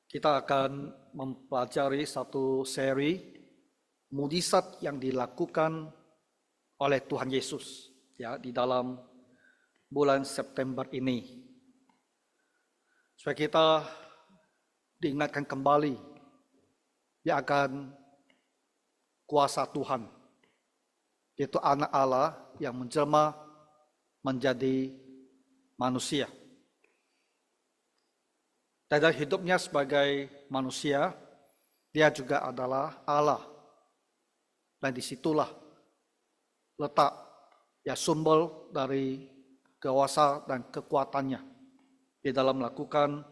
Kita akan mempelajari satu seri mukjizat yang dilakukan oleh Tuhan Yesus ya di dalam bulan September ini. Supaya kita diingatkan kembali dia akan kuasa Tuhan, yaitu anak Allah yang menjelma menjadi manusia. Dalam hidupnya sebagai manusia, dia juga adalah Allah. Dan disitulah letak ya sumber dari kuasa dan kekuatannya di dalam melakukan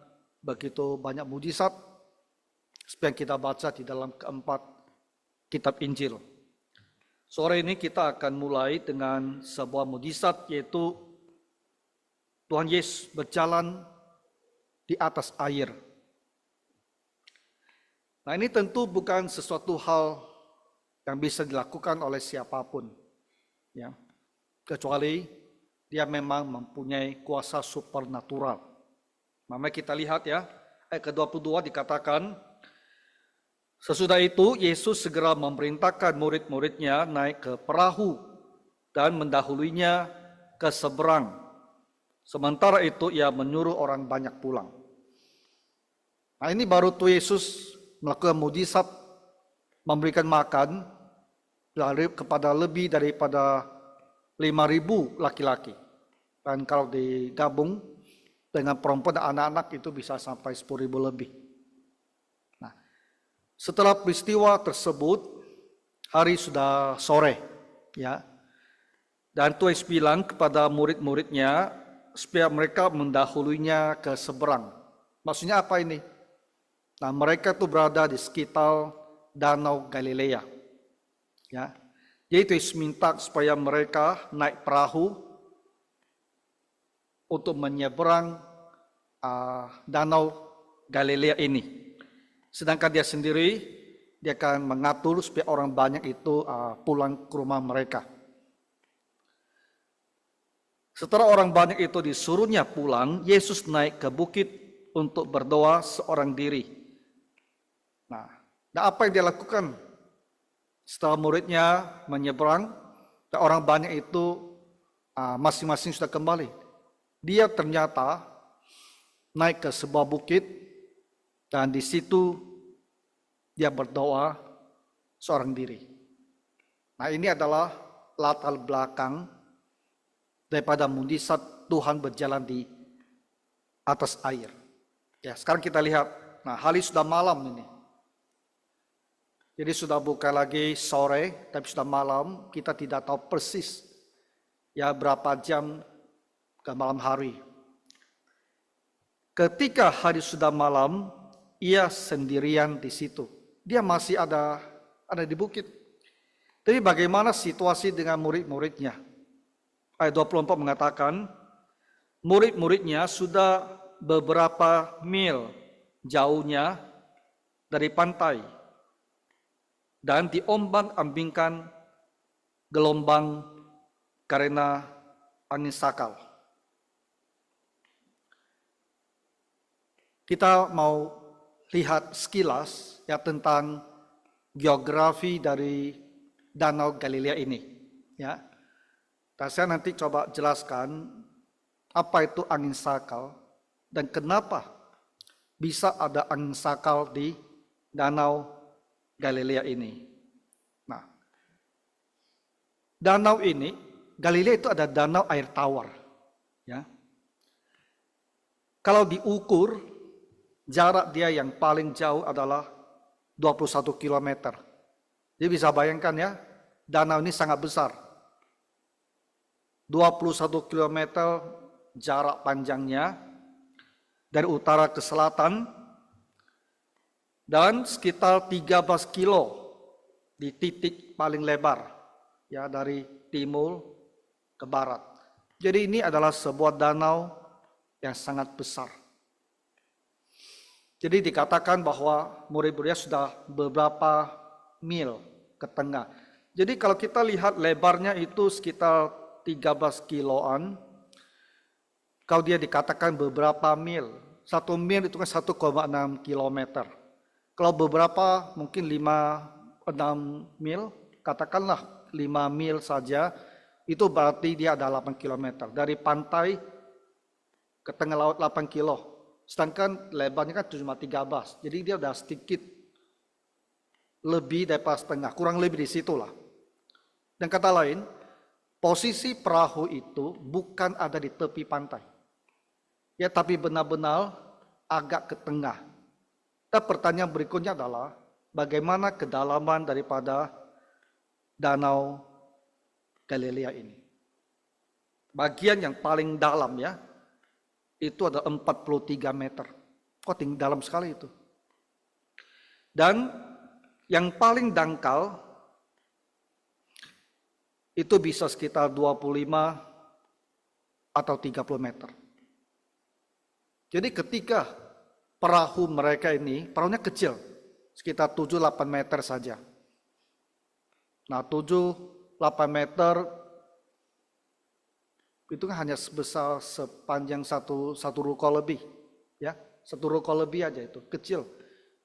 begitu banyak mukjizat seperti yang kita baca di dalam keempat kitab Injil. Sore ini kita akan mulai dengan sebuah mukjizat, yaitu Tuhan Yesus berjalan di atas air. Nah, ini tentu bukan sesuatu hal yang bisa dilakukan oleh siapapun, ya, kecuali dia memang mempunyai kuasa supernatural. Maka kita lihat ya, ayat ke-22 dikatakan, sesudah itu Yesus segera memerintahkan murid-muridnya naik ke perahu dan mendahuluinya ke seberang. Sementara itu ia menyuruh orang banyak pulang. Nah, ini baru Tuhan Yesus melakukan mukjizat memberikan makan kepada lebih daripada 5.000 laki-laki. Dan kalau digabung dengan perempuan dan anak-anak itu bisa sampai 10.000 lebih. Nah, setelah peristiwa tersebut, hari sudah sore, ya. Dan Tuhan Yesus bilang kepada murid-muridnya supaya mereka mendahulunya ke seberang. Maksudnya apa ini? Nah, mereka itu berada di sekitar Danau Galilea. Ya. Jadi Yesus minta supaya mereka naik perahu untuk menyeberang Danau Galilea ini. Sedangkan dia sendiri, dia akan mengatur supaya orang banyak itu pulang ke rumah mereka. Setelah orang banyak itu disuruhnya pulang, Yesus naik ke bukit untuk berdoa seorang diri. Nah, apa yang dia lakukan? Setelah muridnya menyeberang, dan orang banyak itu masing-masing sudah kembali. Dia ternyata naik ke sebuah bukit, dan di situ dia berdoa seorang diri. Nah, ini adalah latar belakang daripada mukjizat Tuhan berjalan di atas air. Ya, sekarang kita lihat. Nah, hari sudah malam ini. Jadi sudah bukan lagi sore, tapi sudah malam. Kita tidak tahu persis ya berapa jam ke malam hari. Ketika hari sudah malam, ia sendirian di situ. Dia masih ada di bukit. Jadi bagaimana situasi dengan murid-muridnya? Ayat 24 mengatakan, murid-muridnya sudah beberapa mil jauhnya dari pantai dan diombang-ambingkan gelombang karena angin sakal. Kita mau lihat sekilas ya tentang geografi dari Danau Galilea ini, ya. Dan saya nanti coba jelaskan apa itu angin sakal dan kenapa bisa ada angin sakal di Danau Galilea ini. Nah, danau ini, Galilea itu ada danau air tawar. Ya. Kalau diukur, jarak dia yang paling jauh adalah 21 km. Jadi bisa bayangkan ya, danau ini sangat besar. 21 km jarak panjangnya dari utara ke selatan dan sekitar 13 kilo di titik paling lebar ya dari timur ke barat. Jadi ini adalah sebuah danau yang sangat besar. Jadi dikatakan bahwa murid-muridnya sudah beberapa mil ke tengah. Jadi kalau kita lihat lebarnya itu sekitar 13 kiloan, kalau dia dikatakan beberapa mil, 1 mil itu kan 1,6 kilometer. Kalau beberapa mungkin 5-6 mil, katakanlah 5 mil saja, itu berarti dia ada 8 kilometer. Dari pantai ke tengah laut 8 kilo. Sedangkan lebarnya kan cuma 13. Jadi dia udah sedikit lebih daripada setengah. Kurang lebih di situlah. Dan kata lain, posisi perahu itu bukan ada di tepi pantai. Ya, tapi benar-benar agak ke tengah. Dan pertanyaan berikutnya adalah, bagaimana kedalaman daripada Danau Galilea ini? Bagian yang paling dalam ya, itu ada 43 meter. Kok tinggi dalam sekali itu. Dan yang paling dangkal, itu bisa sekitar 25 atau 30 meter. Jadi ketika perahu mereka ini, perahunya kecil, sekitar 7-8 meter saja. Nah 7-8 meter itu kan hanya sebesar sepanjang satu ruko lebih, ya 1 ruko lebih aja itu, kecil.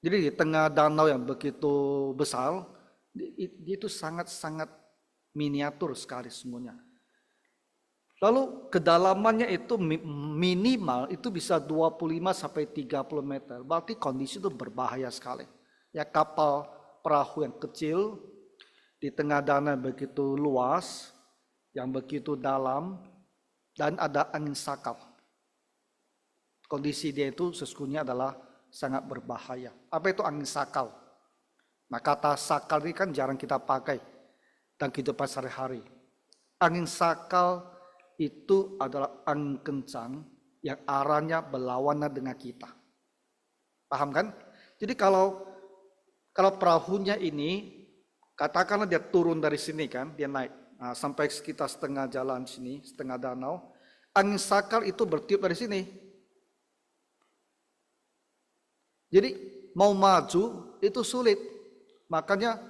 Jadi di tengah danau yang begitu besar, itu sangat-sangat miniatur sekali semuanya. Lalu kedalamannya itu minimal itu bisa 25 sampai 30 meter. Berarti kondisi itu berbahaya sekali. Ya kapal perahu yang kecil di tengah danau yang begitu luas, yang begitu dalam, dan ada angin sakal. Kondisi dia itu sesungguhnya adalah sangat berbahaya. Apa itu angin sakal? Nah kata sakal ini kan jarang kita pakai dalam kehidupan sehari-hari. Angin sakal itu adalah angin kencang yang arahnya berlawanan dengan kita. Paham kan? Jadi kalau perahunya ini, katakanlah dia turun dari sini kan, dia naik. Nah, sampai sekitar setengah jalan sini, setengah danau, angin sakal itu bertiup dari sini. Jadi mau maju itu sulit. Makanya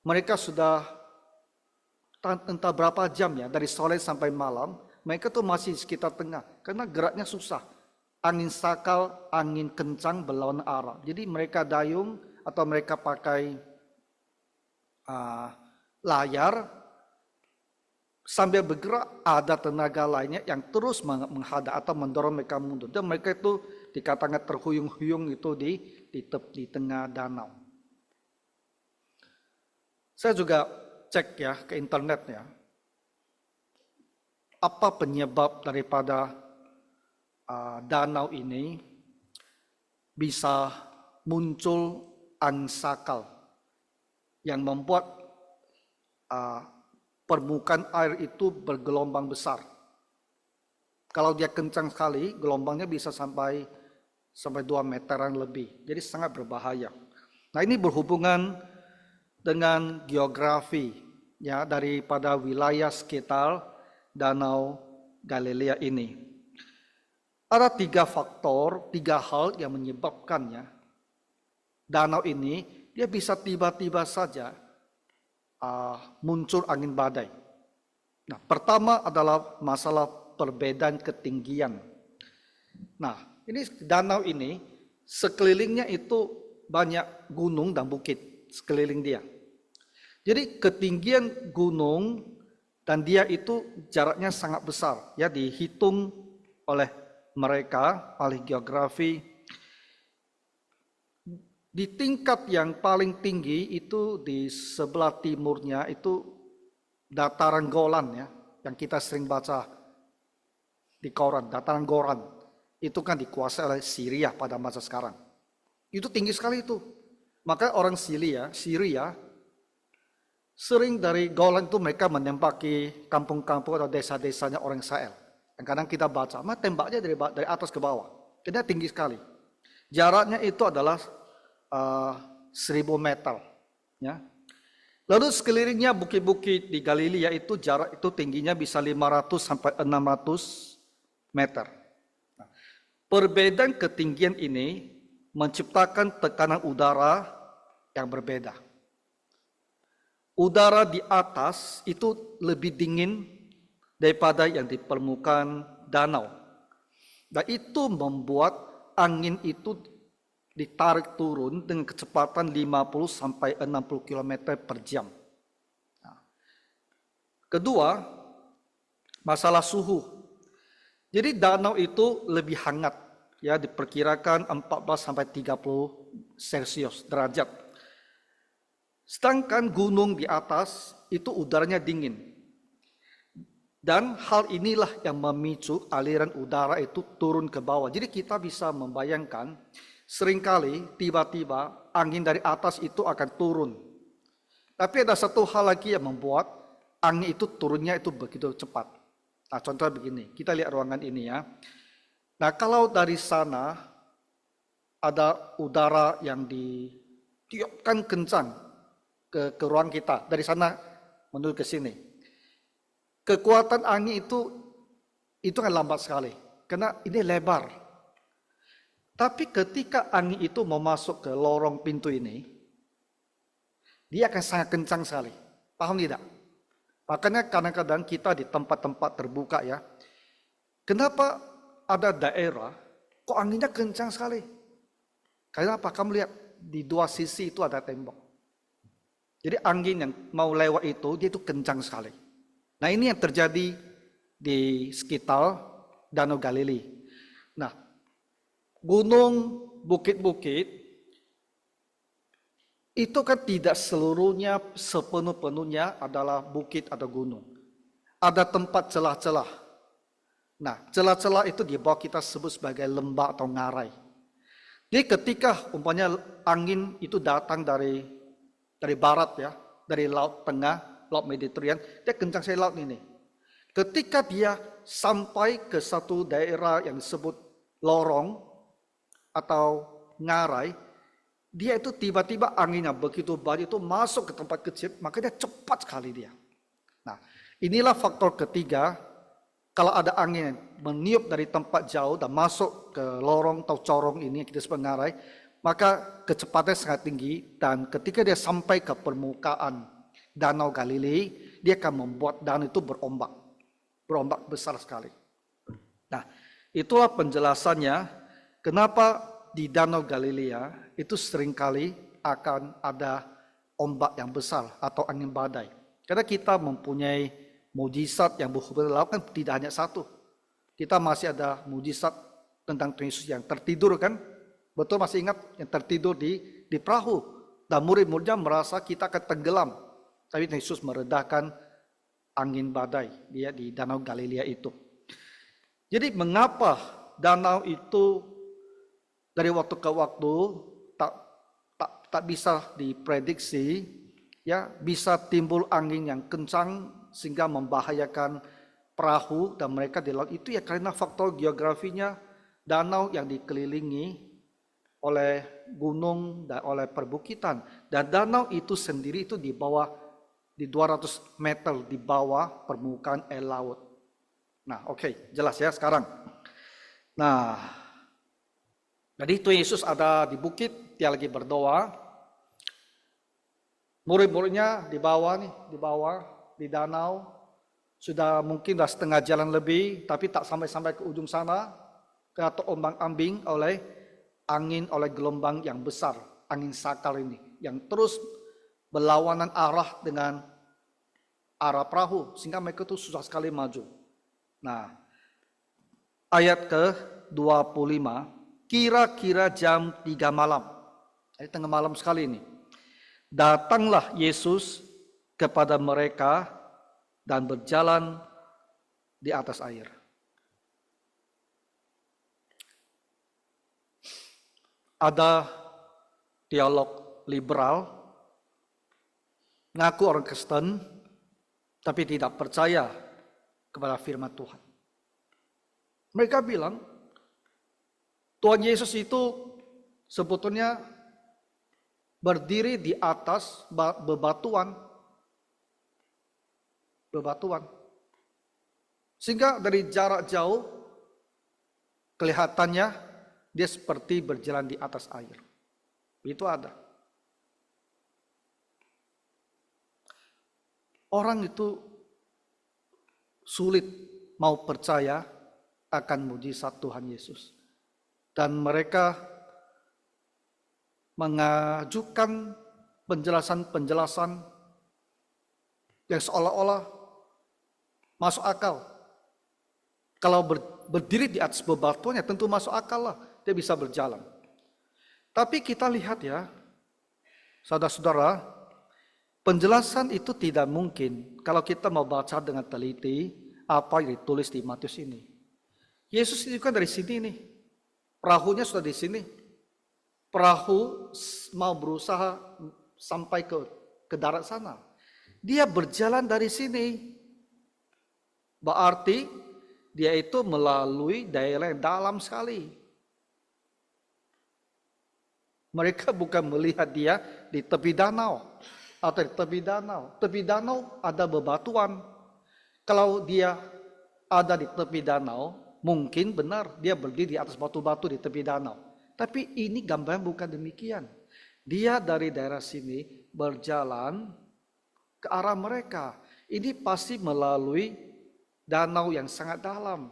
mereka sudah entah berapa jam ya, dari sore sampai malam, mereka tuh masih sekitar tengah. Karena geraknya susah. Angin sakal, angin kencang berlawan arah. Jadi mereka dayung atau mereka pakai layar, sambil bergerak ada tenaga lainnya yang terus menghadap atau mendorong mereka mundur. Dan mereka itu dikatakan terhuyung-huyung itu di tengah danau. Saya juga cek ya ke internet ya. Apa penyebab daripada danau ini bisa muncul angin sakal yang membuat permukaan air itu bergelombang besar. Kalau dia kencang sekali, gelombangnya bisa sampai 2 meteran lebih. Jadi sangat berbahaya. Nah ini berhubungan dengan geografi ya daripada wilayah sekitar Danau Galilea ini. Ada 3 faktor, 3 hal yang menyebabkannya danau ini dia bisa tiba-tiba saja muncul angin badai. Nah, pertama adalah masalah perbedaan ketinggian. Nah, ini danau ini sekelilingnya itu banyak gunung dan bukit sekeliling dia. Jadi ketinggian gunung dan dia itu jaraknya sangat besar. Ya, dihitung oleh mereka, ahli geografi. Di tingkat yang paling tinggi itu di sebelah timurnya itu dataran Golan ya, yang kita sering baca di koran, dataran Golan. Itu kan dikuasai oleh Syria pada masa sekarang. Itu tinggi sekali itu. Maka orang Syria sering dari Golan itu mereka menembaki kampung-kampung atau desa-desanya orang Israel. Dan kadang kita baca, tembaknya dari atas ke bawah. Karena tinggi sekali. Jaraknya itu adalah 1000 meter. Ya. Lalu sekelilingnya bukit-bukit di Galilea itu jarak itu tingginya bisa 500 sampai 600 meter. Nah, perbedaan ketinggian ini menciptakan tekanan udara yang berbeda. Udara di atas itu lebih dingin daripada yang di permukaan danau. Dan itu membuat angin itu ditarik turun dengan kecepatan 50 sampai 60 km per jam. Nah, kedua, masalah suhu. Jadi danau itu lebih hangat, ya diperkirakan 14 sampai 30 Celcius derajat. Sedangkan gunung di atas itu udaranya dingin. Dan hal inilah yang memicu aliran udara itu turun ke bawah. Jadi kita bisa membayangkan seringkali tiba-tiba angin dari atas itu akan turun. Tapi ada satu hal lagi yang membuat angin itu turunnya itu begitu cepat. Nah, contohnya begini, kita lihat ruangan ini ya. Nah, kalau dari sana ada udara yang ditiupkan kencang ke ruang kita, dari sana menuju ke sini. Kekuatan angin itu kan lambat sekali, karena ini lebar. Tapi ketika angin itu mau masuk ke lorong pintu ini, dia akan sangat kencang sekali. Paham tidak? Makanya kadang-kadang kita di tempat-tempat terbuka ya, kenapa ada daerah kok anginnya kencang sekali? Karena apa? Kamu lihat di dua sisi itu ada tembok. Jadi angin yang mau lewat itu, dia itu kencang sekali. Nah, ini yang terjadi di sekitar Danau Galilei. Nah, gunung, bukit-bukit, itu kan tidak seluruhnya sepenuh-penuhnya adalah bukit atau gunung. Ada tempat celah-celah. Nah, celah-celah itu di bawah kita sebut sebagai lembah atau ngarai. Jadi ketika umpamanya angin itu datang dari barat ya, dari laut tengah, Laut Mediterranean, dia kencang sekali laut ini. Ketika dia sampai ke satu daerah yang disebut lorong atau ngarai, dia itu tiba-tiba anginnya begitu banyak itu masuk ke tempat kecil, makanya cepat sekali dia. Nah, inilah faktor ketiga, kalau ada angin yang meniup dari tempat jauh dan masuk ke lorong atau corong ini yang kita sebut ngarai, maka kecepatannya sangat tinggi dan ketika dia sampai ke permukaan Danau Galilei, dia akan membuat danau itu berombak besar sekali. Nah, itulah penjelasannya kenapa di Danau Galilea itu seringkali akan ada ombak yang besar atau angin badai. Karena kita mempunyai mujizat yang berhubungan laut kan tidak hanya satu. Kita masih ada mujizat tentang Tuhan Yesus yang tertidur kan? Betul masih ingat yang tertidur di perahu. Dan murid-muridnya merasa kita akan tenggelam. Tapi Yesus meredahkan angin badai dia di Danau Galilea itu. Jadi mengapa danau itu dari waktu ke waktu tak bisa diprediksi, ya bisa timbul angin yang kencang sehingga membahayakan perahu dan mereka di laut itu ya karena faktor geografinya danau yang dikelilingi oleh gunung dan oleh perbukitan dan danau itu sendiri itu di bawah di 200 meter di bawah permukaan air laut. Nah, oke, jelas ya sekarang. Nah, jadi Tuhan Yesus ada di bukit, dia lagi berdoa. Murid-muridnya di bawah di danau. Sudah mungkin dah setengah jalan lebih, tapi tak sampai ke ujung sana. Karena terombang-ambing oleh angin, oleh gelombang yang besar, angin sakal ini, yang terus berlawanan arah dengan arah perahu sehingga mereka itu susah sekali maju. Nah, ayat ke-25, kira-kira jam 3 malam. Ini tengah malam sekali ini. Datanglah Yesus kepada mereka dan berjalan di atas air. Ada teolog liberal ngaku orang Kristen, tapi tidak percaya kepada firman Tuhan. Mereka bilang, Tuhan Yesus itu sebetulnya berdiri di atas bebatuan. Sehingga dari jarak jauh, kelihatannya dia seperti berjalan di atas air. Itu ada. Orang itu sulit mau percaya akan mujizat Tuhan Yesus. dan mereka mengajukan penjelasan-penjelasan yang seolah-olah masuk akal. Kalau berdiri di atas bebatuan ya tentu masuk akal lah, dia bisa berjalan. Tapi kita lihat ya, saudara-saudara, penjelasan itu tidak mungkin kalau kita mau baca dengan teliti apa yang ditulis di Matius ini. Yesus itu kan dari sini nih, perahunya sudah di sini. Perahu mau berusaha sampai ke darat sana. Dia berjalan dari sini. Berarti dia itu melalui daerah yang dalam sekali. Mereka bukan melihat dia di tepi danau atau di tepi danau. Tepi danau ada bebatuan. Kalau dia ada di tepi danau, mungkin benar dia berdiri di atas batu-batu di tepi danau. Tapi ini gambaran bukan demikian. Dia dari daerah sini berjalan ke arah mereka. Ini pasti melalui danau yang sangat dalam.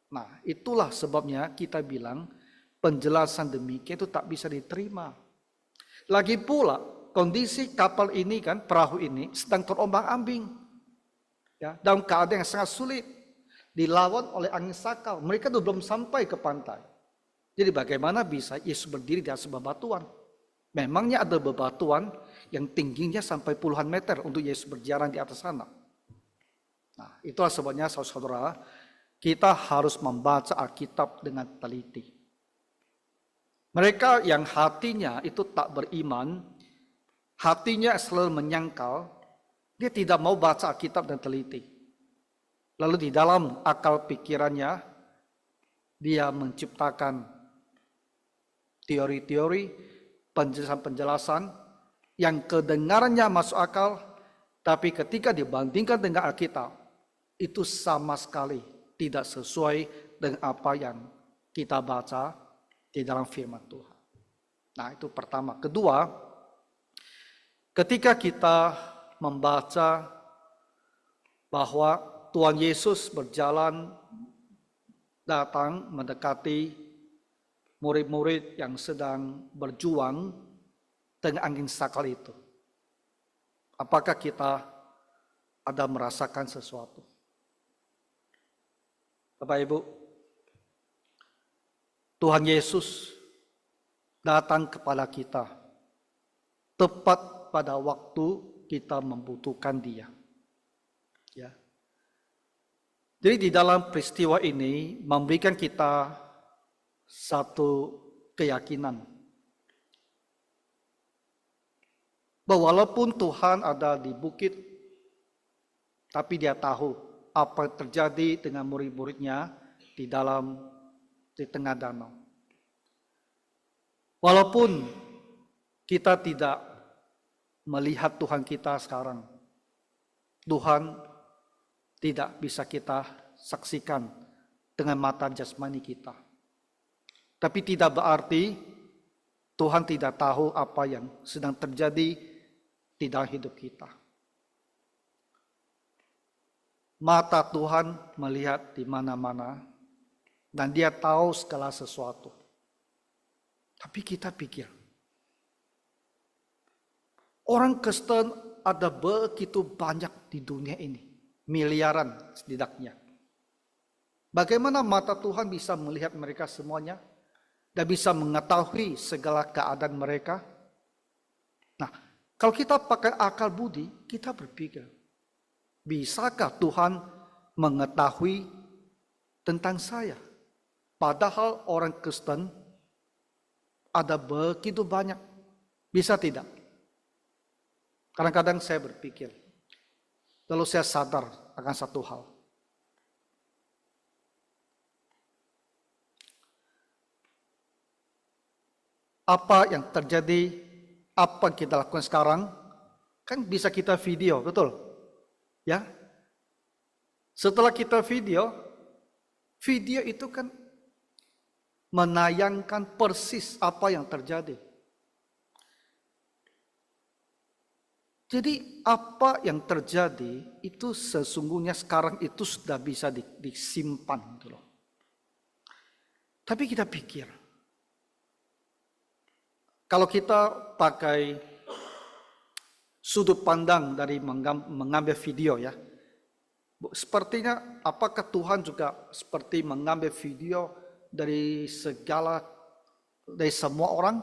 Nah, itulah sebabnya kita bilang penjelasan demikian itu tak bisa diterima. Lagi pula, kondisi kapal ini kan, perahu ini sedang terombang-ambing. Ya, dalam keadaan yang sangat sulit. Dilawan oleh angin sakal. Mereka tuh belum sampai ke pantai. Jadi bagaimana bisa Yesus berdiri di atas bebatuan? Memangnya ada bebatuan yang tingginya sampai puluhan meter untuk Yesus berjalan di atas sana. Nah, itulah sebabnya saudara-saudara, kita harus membaca Alkitab dengan teliti. Mereka yang hatinya itu tak beriman, hatinya selalu menyangkal, dia tidak mau baca Alkitab dan teliti. Lalu di dalam akal pikirannya, dia menciptakan teori-teori, penjelasan-penjelasan yang kedengarannya masuk akal, tapi ketika dibandingkan dengan Alkitab, itu sama sekali tidak sesuai dengan apa yang kita baca di dalam firman Tuhan. Nah, itu pertama. Kedua, ketika kita membaca bahwa Tuhan Yesus berjalan datang mendekati murid-murid yang sedang berjuang dengan angin sakal itu. Apakah kita ada merasakan sesuatu? Bapak Ibu, Tuhan Yesus datang kepada kita tepat pada waktu kita membutuhkan Dia. Ya. Jadi di dalam peristiwa ini memberikan kita satu keyakinan bahwa walaupun Tuhan ada di bukit, tapi Dia tahu apa yang terjadi dengan murid-muridnya di tengah danau. Walaupun kita tidak melihat Tuhan kita sekarang, Tuhan tidak bisa kita saksikan dengan mata jasmani kita. Tapi tidak berarti Tuhan tidak tahu apa yang sedang terjadi di dalam hidup kita. Mata Tuhan melihat di mana-mana dan Dia tahu segala sesuatu. Tapi kita pikir, orang Kristen ada begitu banyak di dunia ini, miliaran setidaknya. Bagaimana mata Tuhan bisa melihat mereka semuanya dan bisa mengetahui segala keadaan mereka? Nah, kalau kita pakai akal budi, kita berpikir, bisakah Tuhan mengetahui tentang saya? Padahal orang Kristen ada begitu banyak. Bisa tidak? Kadang-kadang saya berpikir, lalu saya sadar akan satu hal. Apa yang terjadi, apa yang kita lakukan sekarang, kan bisa kita video, betul? Ya. Setelah kita video itu kan menayangkan persis apa yang terjadi. Jadi apa yang terjadi itu sesungguhnya sekarang itu sudah bisa disimpan gitu loh. Tapi kita pikir, kalau kita pakai sudut pandang dari mengambil video ya, sepertinya apakah Tuhan juga seperti mengambil video dari semua orang,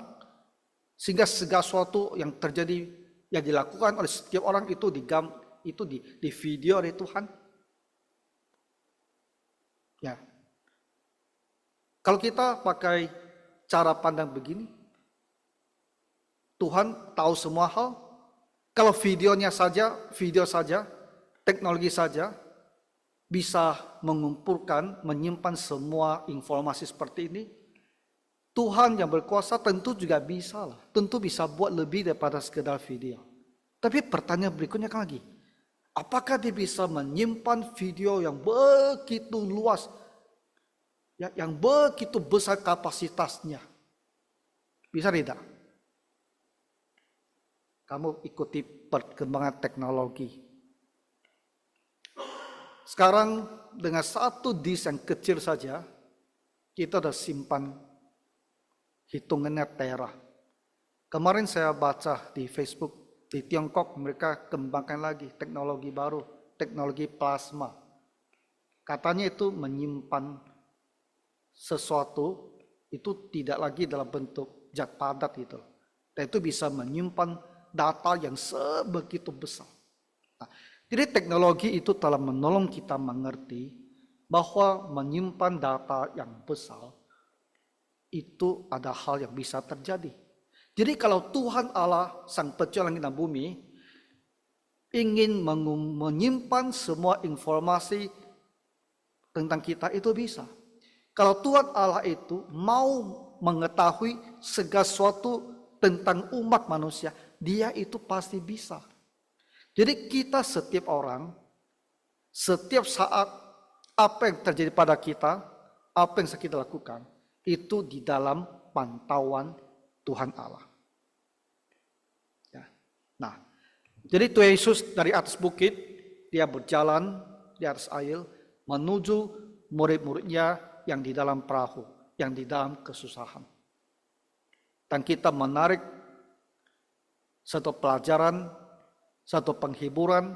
sehingga segala sesuatu yang terjadi yang dilakukan oleh setiap orang itu di video oleh Tuhan? Ya. Kalau kita pakai cara pandang begini, Tuhan tahu semua hal. Kalau video saja, teknologi saja bisa mengumpulkan, menyimpan semua informasi seperti ini, Tuhan yang berkuasa tentu juga bisa lah. Tentu bisa buat lebih daripada sekedar video. Tapi pertanyaan berikutnya kan lagi, apakah dia bisa menyimpan video yang begitu luas, yang begitu besar kapasitasnya? Bisa tidak? Kamu ikuti perkembangan teknologi. Sekarang dengan satu disk yang kecil saja, kita sudah simpan hitungannya tera. Kemarin saya baca di Facebook, di Tiongkok mereka kembangkan lagi teknologi baru, teknologi plasma. Katanya itu menyimpan sesuatu, itu tidak lagi dalam bentuk zat padat gitu. Dan itu bisa menyimpan data yang sebegitu besar. Nah, jadi teknologi itu telah menolong kita mengerti bahwa menyimpan data yang besar itu ada hal yang bisa terjadi. Jadi kalau Tuhan Allah Sang Pencipta langit dan bumi ingin menyimpan semua informasi tentang kita, itu bisa. Kalau Tuhan Allah itu mau mengetahui segala sesuatu tentang umat manusia, Dia itu pasti bisa. Jadi kita setiap orang, setiap saat apa yang terjadi pada kita, apa yang kita lakukan, itu di dalam pantauan Tuhan Allah. Ya. Nah, jadi Tuhan Yesus dari atas bukit, dia berjalan di atas air menuju murid-muridnya yang di dalam perahu, yang di dalam kesusahan. Dan kita menarik satu pelajaran, satu penghiburan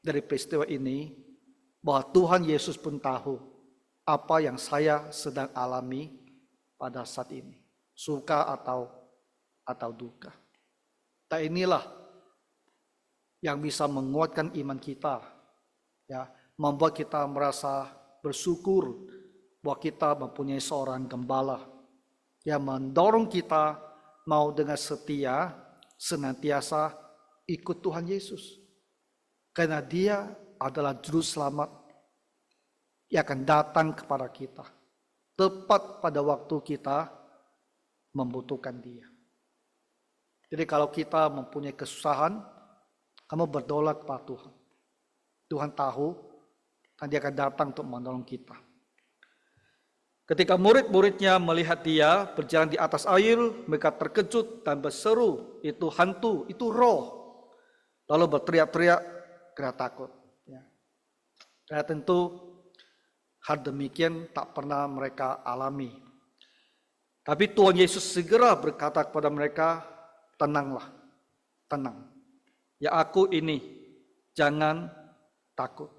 dari peristiwa ini, bahwa Tuhan Yesus pun tahu apa yang saya sedang alami pada saat ini, suka atau duka. Dan inilah yang bisa menguatkan iman kita, ya, membuat kita merasa bersyukur bahwa kita mempunyai seorang gembala yang mendorong kita mau dengan setia senantiasa ikut Tuhan Yesus. Karena Dia adalah juru selamat yang akan datang kepada kita tepat pada waktu kita membutuhkan Dia. Jadi kalau kita mempunyai kesusahan, kamu berdoa kepada Tuhan. Tuhan tahu dan Dia akan datang untuk menolong kita. Ketika murid-muridnya melihat Dia berjalan di atas air, mereka terkejut dan berseru, itu hantu, itu roh. Lalu berteriak-teriak karena takut. Ya. Dan tentu hal demikian tak pernah mereka alami. Tapi Tuhan Yesus segera berkata kepada mereka, tenanglah, tenang. Ya aku ini, jangan takut.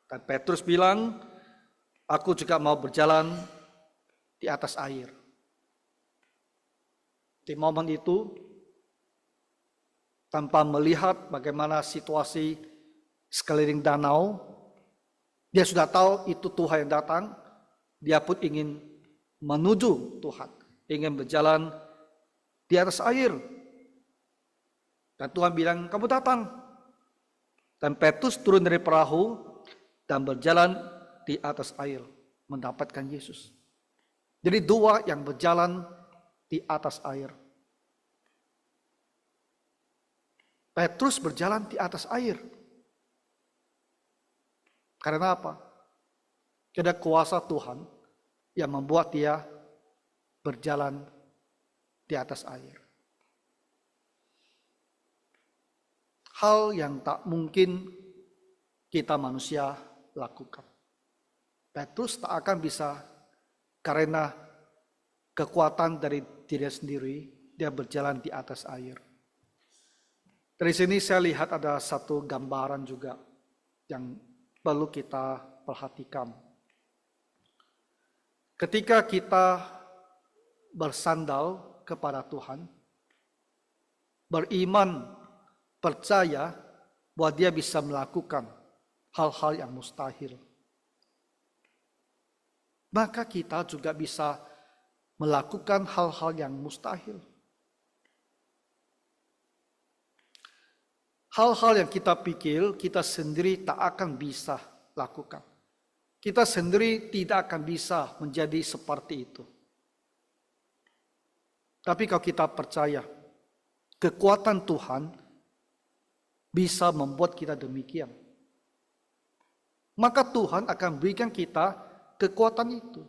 Dan Petrus bilang, aku juga mau berjalan di atas air. Di momen itu, tanpa melihat bagaimana situasi sekeliling danau, dia sudah tahu itu Tuhan yang datang. Dia pun ingin menuju Tuhan, ingin berjalan di atas air. Dan Tuhan bilang, kamu datang. Dan Petrus turun dari perahu dan berjalan di atas air mendapatkan Yesus. Jadi dua yang berjalan di atas air. Petrus berjalan di atas air. Karena apa? Karena kuasa Tuhan yang membuat dia berjalan di atas air. Hal yang tak mungkin kita manusia lakukan. Petrus tak akan bisa karena kekuatan dari diri sendiri, dia berjalan di atas air. Dari sini saya lihat ada satu gambaran juga yang perlu kita perhatikan. Ketika kita bersandal kepada Tuhan, beriman, percaya bahwa dia bisa melakukan hal-hal yang mustahil, maka kita juga bisa melakukan hal-hal yang mustahil. Hal-hal yang kita pikir kita sendiri tak akan bisa lakukan. Kita sendiri tidak akan bisa menjadi seperti itu. Tapi kalau kita percaya, kekuatan Tuhan bisa membuat kita demikian. Maka Tuhan akan berikan kita kekuatan itu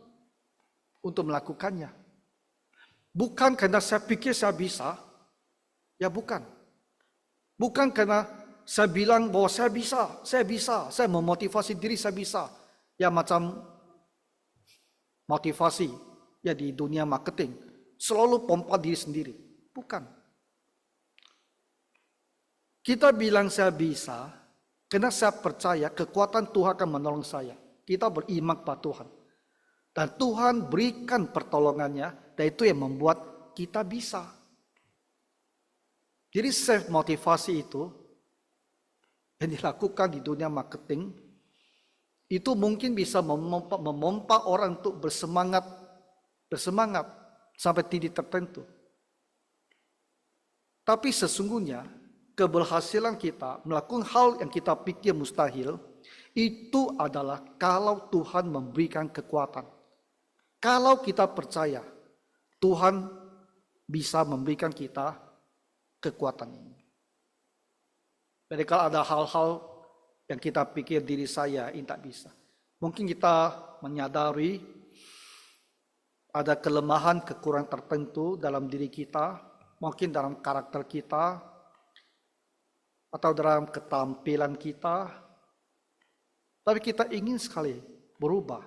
untuk melakukannya. Bukan karena saya pikir saya bisa, ya bukan. Bukan karena saya bilang bahwa saya bisa, saya memotivasi diri saya bisa. Ya macam motivasi ya di dunia marketing, selalu pompa diri sendiri. Bukan. Kita bilang saya bisa karena saya percaya kekuatan Tuhan akan menolong saya. Kita beriman pada Tuhan. Dan Tuhan berikan pertolongannya, dan itu yang membuat kita bisa. Jadi self motivasi itu yang dilakukan di dunia marketing itu mungkin bisa memompa orang untuk bersemangat sampai titik tertentu. Tapi sesungguhnya keberhasilan kita melakukan hal yang kita pikir mustahil itu adalah kalau Tuhan memberikan kekuatan. Kalau kita percaya Tuhan bisa memberikan kita kekuatan ini. Jadi kalau ada hal-hal yang kita pikir diri saya ini tak bisa. Mungkin kita menyadari ada kelemahan, kekurangan tertentu dalam diri kita, mungkin dalam karakter kita, atau dalam ketampilan kita. Tapi kita ingin sekali berubah.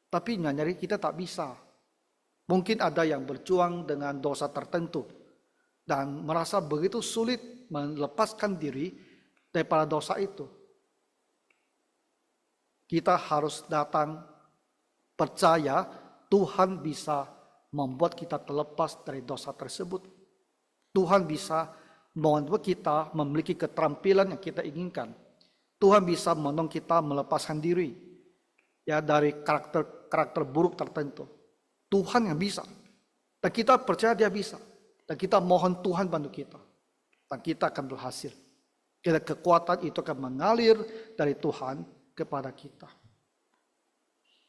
Tapi nyari kita tak bisa. Mungkin ada yang berjuang dengan dosa tertentu dan merasa begitu sulit melepaskan diri daripada dosa itu. Kita harus datang percaya Tuhan bisa membuat kita terlepas dari dosa tersebut. Tuhan bisa membuat kita memiliki keterampilan yang kita inginkan. Tuhan bisa menolong kita melepaskan diri ya dari karakter buruk tertentu. Tuhan yang bisa. Dan kita percaya dia bisa. Dan kita mohon Tuhan bantu kita. Dan kita akan berhasil. Karena kekuatan itu akan mengalir dari Tuhan kepada kita.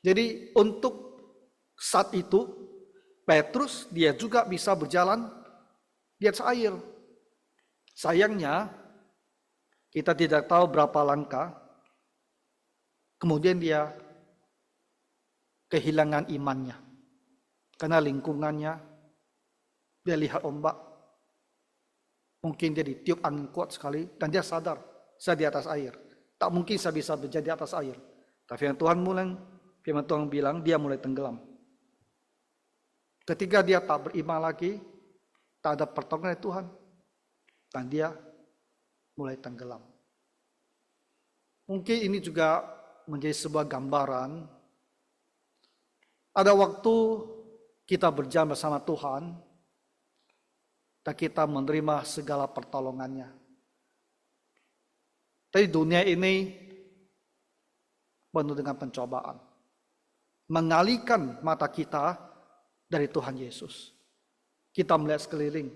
Jadi untuk saat itu, Petrus dia juga bisa berjalan di atas air. Sayangnya, kita tidak tahu berapa langkah. Kemudian dia kehilangan imannya. Karena lingkungannya, dia lihat ombak. Mungkin dia ditiup angin kuat sekali. Dan dia sadar, saya di atas air. Tak mungkin saya bisa berjalan di atas air. Tapi yang firman Tuhan bilang, dia mulai tenggelam. Ketika dia tak beriman lagi, tak ada pertolongan dari Tuhan. Dan dia mulai tenggelam. Mungkin ini juga menjadi sebuah gambaran. Ada waktu kita berjalan bersama Tuhan, dan kita menerima segala pertolongannya. Tapi dunia ini penuh dengan pencobaan. Mengalihkan mata kita dari Tuhan Yesus. Kita melihat sekeliling.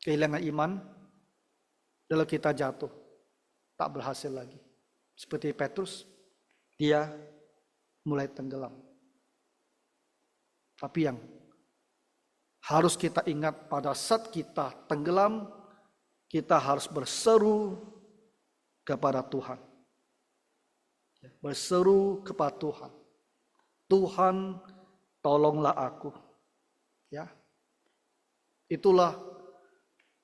Kehilangan iman. Lalu kita jatuh. Tak berhasil lagi. Seperti Petrus. Dia mulai tenggelam. Tapi yang harus kita ingat pada saat kita tenggelam, kita harus berseru kepada Tuhan. Berseru kepada Tuhan. Tuhan, tolonglah aku. Ya. Itulah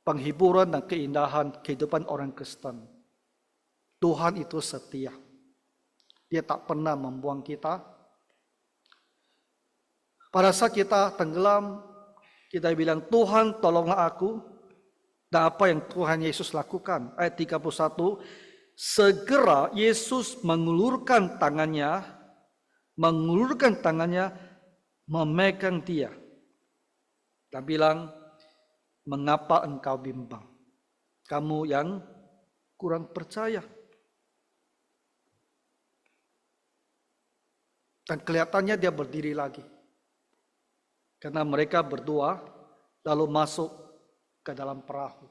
penghiburan dan keindahan kehidupan orang Kristen. Tuhan itu setia. Dia tak pernah membuang kita. Pada saat kita tenggelam, kita bilang, Tuhan tolonglah aku. Dan apa yang Tuhan Yesus lakukan? Ayat 31, segera Yesus mengulurkan tangannya, memegang dia. Dan bilang, mengapa engkau bimbang? Kamu yang kurang percaya. Dan kelihatannya dia berdiri lagi. Karena mereka berdua lalu masuk ke dalam perahu.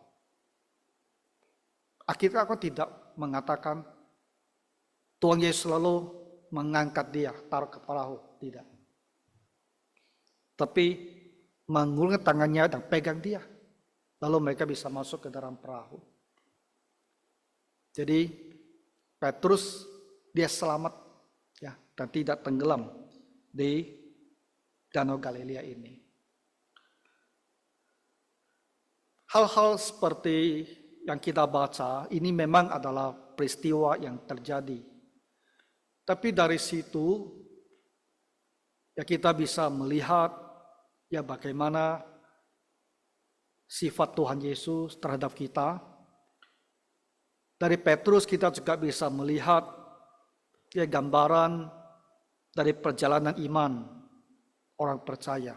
Akhirnya aku tidak mengatakan Tuhan Yesus lalu mengangkat dia, taruh ke perahu. Tidak. Tapi mengulurkan tangannya dan pegang dia. Lalu mereka bisa masuk ke dalam perahu. Jadi Petrus dia selamat ya, dan tidak tenggelam di Danau Galilea ini. Hal-hal seperti yang kita baca ini memang adalah peristiwa yang terjadi. Tapi dari situ ya kita bisa melihat ya bagaimana sifat Tuhan Yesus terhadap kita. Dari Petrus kita juga bisa melihat ya gambaran dari perjalanan iman orang percaya.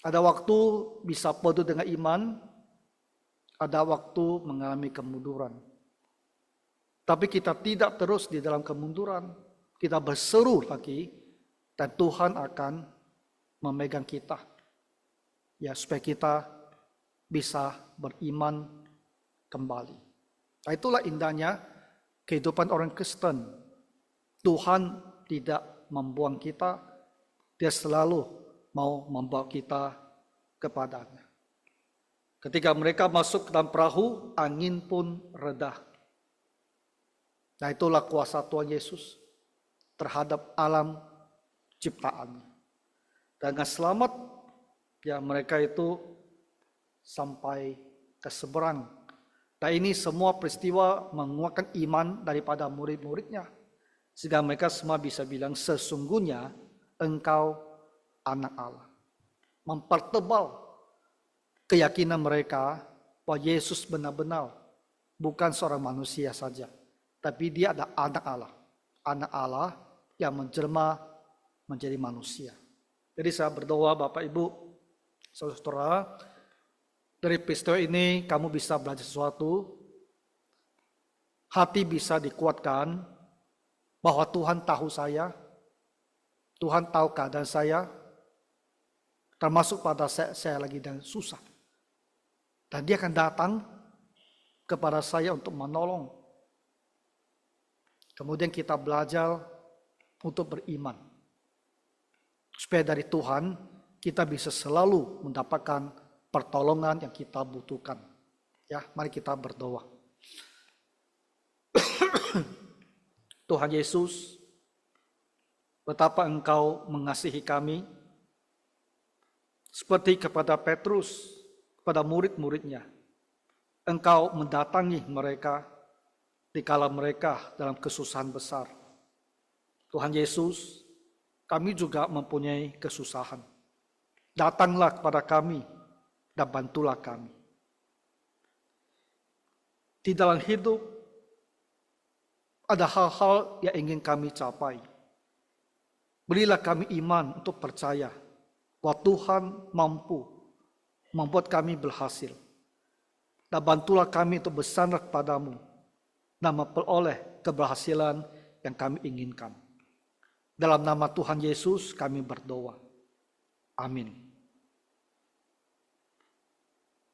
Ada waktu bisa penuh dengan iman, ada waktu mengalami kemunduran. Tapi kita tidak terus di dalam kemunduran, kita berseru lagi dan Tuhan akan memegang kita. Ya, supaya kita bisa beriman kembali. Nah, itulah indahnya kehidupan orang Kristen. Tuhan tidak membuang kita, Dia selalu mau membawa kita kepadanya. Ketika mereka masuk ke dalam perahu, angin pun reda. Nah, itulah kuasa Tuhan Yesus terhadap alam ciptaannya. Dan dengan selamat, ya mereka itu sampai ke seberang. Nah, ini semua peristiwa menguatkan iman daripada murid-muridnya. Sehingga mereka semua bisa bilang, sesungguhnya engkau anak Allah. Mempertebal keyakinan mereka bahwa Yesus benar-benar bukan seorang manusia saja, tapi dia ada anak Allah. Anak Allah yang menjelma menjadi manusia. Jadi saya berdoa Bapak Ibu, saudara-saudara, dari peristiwa ini kamu bisa belajar sesuatu. Hati bisa dikuatkan bahwa Tuhan tahu saya. Tuhan tahu keadaan saya, termasuk pada saya lagi dan susah. Dan Dia akan datang kepada saya untuk menolong. Kemudian kita belajar untuk beriman. Supaya dari Tuhan kita bisa selalu mendapatkan pertolongan yang kita butuhkan. Ya, mari kita berdoa. Tuhan Yesus, betapa Engkau mengasihi kami, seperti kepada Petrus, kepada murid-muridnya. Engkau mendatangi mereka dikala mereka dalam kesusahan besar. Tuhan Yesus, kami juga mempunyai kesusahan. Datanglah kepada kami dan bantulah kami. Di dalam hidup ada hal-hal yang ingin kami capai. Berilah kami iman untuk percaya bahwa Tuhan mampu membuat kami berhasil. Dan bantulah kami untuk bersandar kepadamu dan memperoleh keberhasilan yang kami inginkan. Dalam nama Tuhan Yesus kami berdoa. Amin.